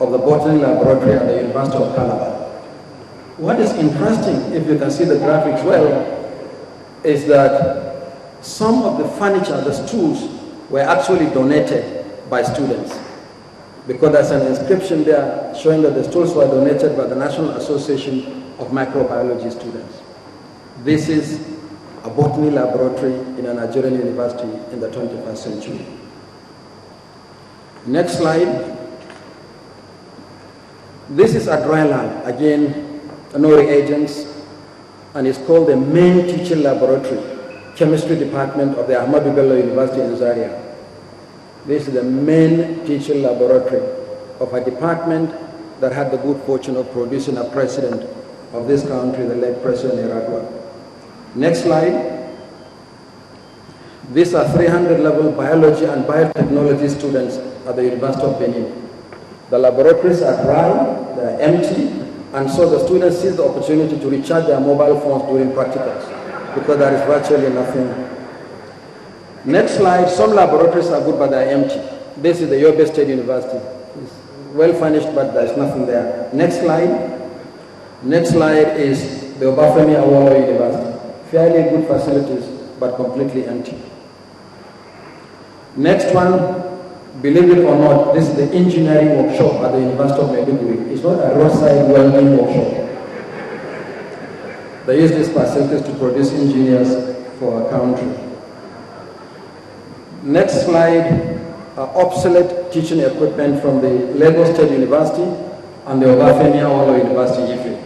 of the botany laboratory at the University of Calabar. What is interesting, if you can see the graphics well, is that some of the furniture, the stools, were actually donated by students, because there's an inscription there showing that the stools were donated by the National Association of Microbiology Students. This is a botany laboratory in a Nigerian university in the 21st century. Next slide. This is a dry lab, again, no reagents, and it's called the main teaching laboratory, chemistry department of the Ahmadu Bello University in Zaria. This is the main teaching laboratory of a department that had the good fortune of producing a president of this country, the late President Iradua. Next slide. These are 300-level biology and biotechnology students at the University of Benin. The laboratories are dry, they are empty, and so the students seize the opportunity to recharge their mobile phones during practicals, because there is virtually nothing. Next slide. Some laboratories are good, but they are empty. This is the Yobe State University. It's well furnished, but there is nothing there. Next slide. Next slide is the Obafemi Awolowo University. Fairly good facilities, but completely empty. Next one, believe it or not, this is the engineering workshop at the University of Maiduguri. It's not a roadside welding workshop. They use these facilities to produce engineers for our country. Next slide, obsolete teaching equipment from the Lagos State University and the Obafemi Awolowo University, Ife.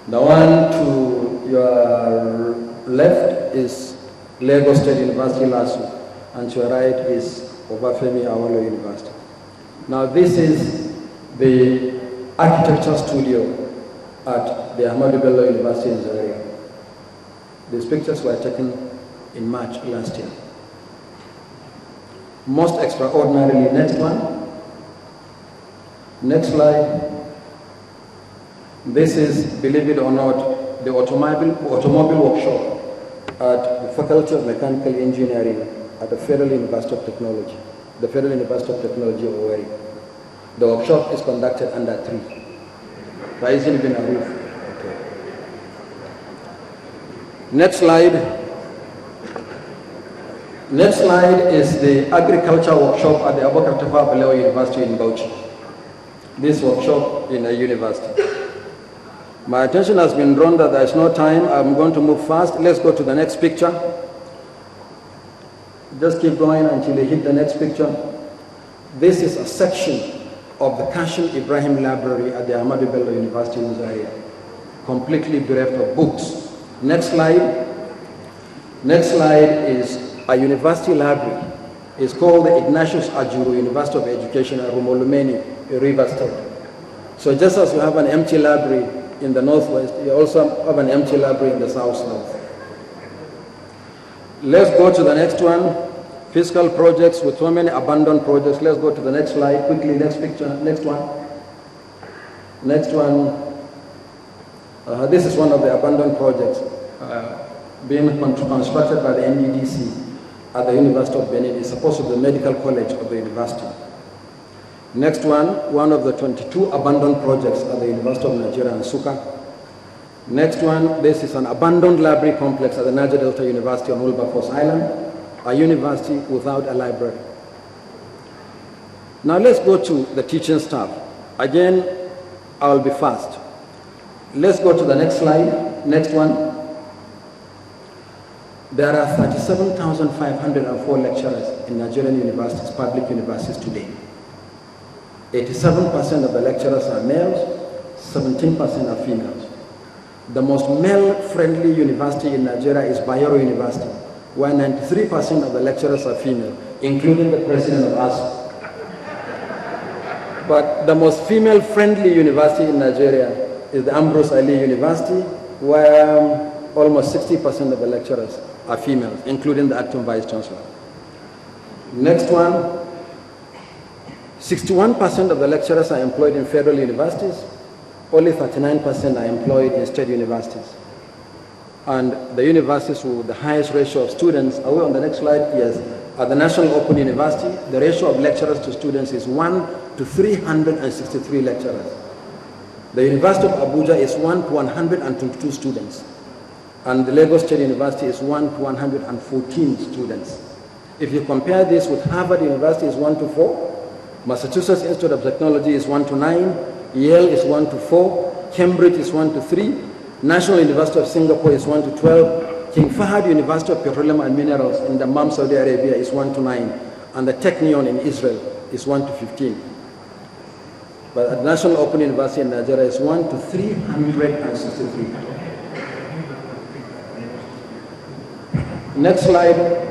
The one to your left is Lagos State University, LASU, and to your right is Obafemi Awolowo University. Now this is the architecture studio at the Ahmadu Bello University in Zaria. These pictures were taken in March last year. Most extraordinarily, next one. Next slide. This is, believe it or not, the automobile workshop at the Faculty of Mechanical Engineering at the Federal University of Technology, the Federal University of Technology of Owerri. The workshop is conducted under a tree. There isn't even a roof. Okay. Next slide. Next slide is the agriculture workshop at the Abubakar Tafawa Balewa University in Bauchi. This workshop in a university. My attention has been drawn that there is no time. I'm going to move fast. Let's go to the next picture. Just keep going until you hit the next picture. This is a section of the Kashim Ibrahim Library at the Ahmadu Bello University in Zaria, completely bereft of books. Next slide. Next slide is a university library. It's called the Ignatius Ajuru University of Education at Rumolumeni, River State. So just as you have an empty library in the northwest, you also have an empty library in the south-south. Let's go to the next one. Fiscal projects with so many abandoned projects. Let's go to the next slide quickly. Next picture. Next one. Next one. This is one of the abandoned projects being constructed by the NDDC at the University of Benin. It's supposed to be the medical college of the university. Next one of the 22 abandoned projects at the University of Nigeria in Nsukka. Next one, this is an abandoned library complex at the Niger Delta University on Wilberforce Island, a university without a library. Now let's go to the teaching staff. Again, I'll be fast. Let's go to the next slide. Next one. There are 37,504 lecturers in Nigerian universities, public universities today. 87% of the lecturers are males, 17% are females. The most male-friendly university in Nigeria is Bayero University, where 93% of the lecturers are female, including the president of ASU. But the most female-friendly university in Nigeria is the Ambrose Ali University, where almost 60% of the lecturers are females, including the acting vice chancellor. Next one, 61% of the lecturers are employed in federal universities, only 39% are employed in state universities. And the universities with the highest ratio of students, are we on the next slide? Yes, At the National Open University, the ratio of lecturers to students is 1 to 363 lecturers. The University of Abuja is 1 to 122 students. And the Lagos State University is 1 to 114 students. If you compare this with Harvard University is 1 to 4, Massachusetts Institute of Technology is 1 to 9, Yale is 1 to 4, Cambridge is 1 to 3, National University of Singapore is 1 to 12, King Fahd University of Petroleum and Minerals in Dammam, Saudi Arabia is 1 to 9, and the Technion in Israel is 1 to 15. But at the National Open University in Nigeria is 1 to 363. Next slide.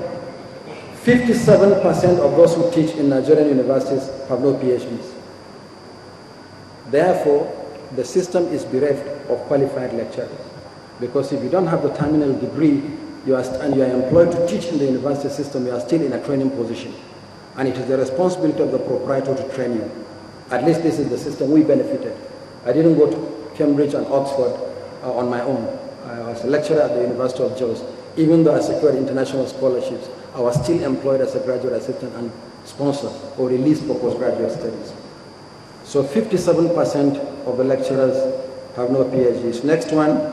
57% of those who teach in Nigerian universities have no PhDs. Therefore, the system is bereft of qualified lecturers. Because if you don't have the terminal degree, and you are employed to teach in the university system, you are still in a training position. And it is the responsibility of the proprietor to train you. At least this is the system we benefited. I didn't go to Cambridge and Oxford on my own. I was a lecturer at the University of Jos. Even though I secured international scholarships, I was still employed as a graduate assistant and sponsor or released for postgraduate studies. So 57% of the lecturers have no PhDs. Next one,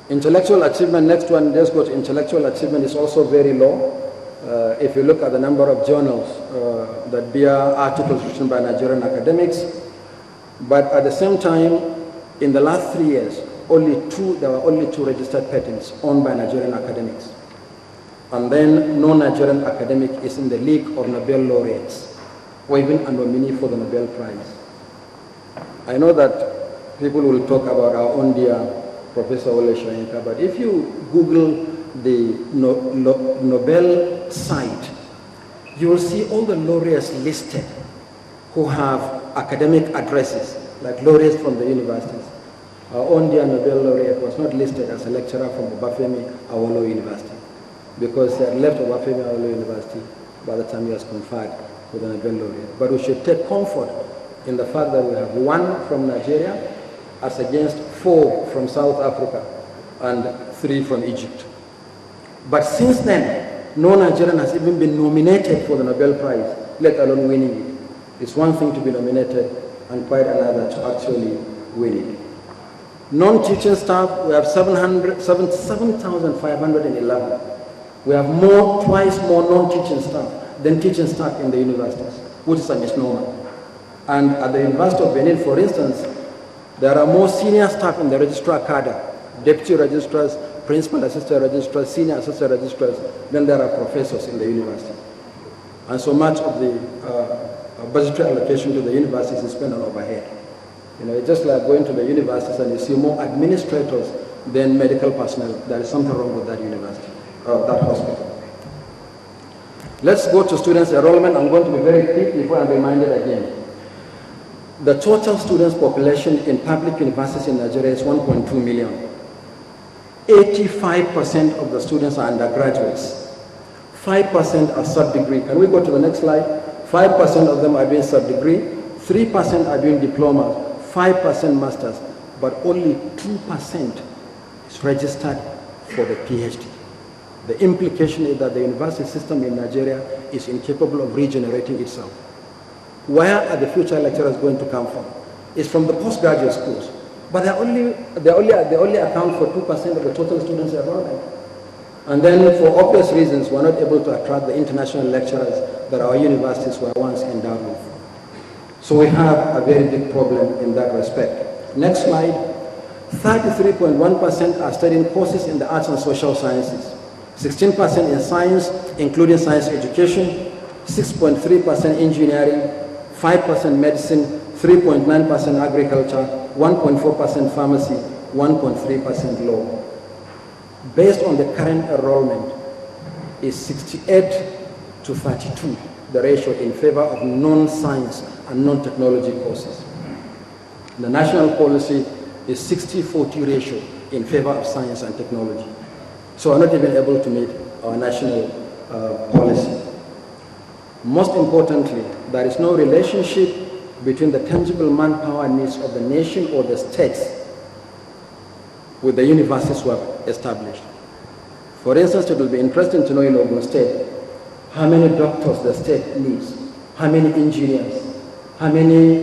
intellectual achievement. Next one, let's go to intellectual achievement, is also very low. If you look at the number of journals that bear articles written by Nigerian academics, but at the same time, in the last 3 years, there were only 2 registered patents owned by Nigerian academics. And then no Nigerian academic is in the league of Nobel laureates, or even a nominee for the Nobel Prize. I know that people will talk about our own dear Professor Ole Soyinka, but if you Google the Nobel site, you will see all the laureates listed who have academic addresses, like laureates from the universities. Our own dear Nobel laureate was not listed as a lecturer from Obafemi Awolowo University, because he had left Obafemi Awolowo University by the time he was conferred with the Nobel laureate. But we should take comfort in the fact that we have 1 from Nigeria as against 4 from South Africa and 3 from Egypt. But since then, no Nigerian has even been nominated for the Nobel Prize, let alone winning it. It's one thing to be nominated and quite another to actually win it. Non-teaching staff, we have 7,511. We have twice more non-teaching staff than teaching staff in the universities, which is a misnomer. And at the University of Benin, for instance, there are more senior staff in the registrar cadre, deputy registrars, principal assistant registrars, senior assistant registrars, than there are professors in the university. And so much of the budgetary allocation to the universities is spent on overhead. You know, it's just like going to the universities and you see more administrators than medical personnel. There is something wrong with that university, that hospital. Let's go to students' enrollment. I'm going to be very quick before I'm reminded again. The total students' population in public universities in Nigeria is 1.2 million. 85% of the students are undergraduates. 5% are sub-degree. Can we go to the next slide? 5% of them are doing sub-degree, 3% are doing diplomas, 5% masters, but only 2% is registered for the PhD. The implication is that the university system in Nigeria is incapable of regenerating itself. Where are the future lecturers going to come from? It's from the postgraduate schools, but they only account for 2% of the total students enrollment. And then, for obvious reasons, we're not able to attract the international lecturers that our universities were once endowed with. So we have a very big problem in that respect. Next slide. 33.1% are studying courses in the arts and social sciences. 16% in science, including science education. 6.3% engineering. 5% medicine. 3.9% agriculture. 1.4% pharmacy. 1.3% law. Based on the current enrollment, is 68 to 32, the ratio in favor of non-science and non-technology courses. The national policy is 60-40 ratio in favor of science and technology. So we're not even able to meet our national policy. Most importantly, there is no relationship between the tangible manpower needs of the nation or the states with the universities we have established. For instance, it will be interesting to know in Ogun State, how many doctors the state needs, how many engineers, how many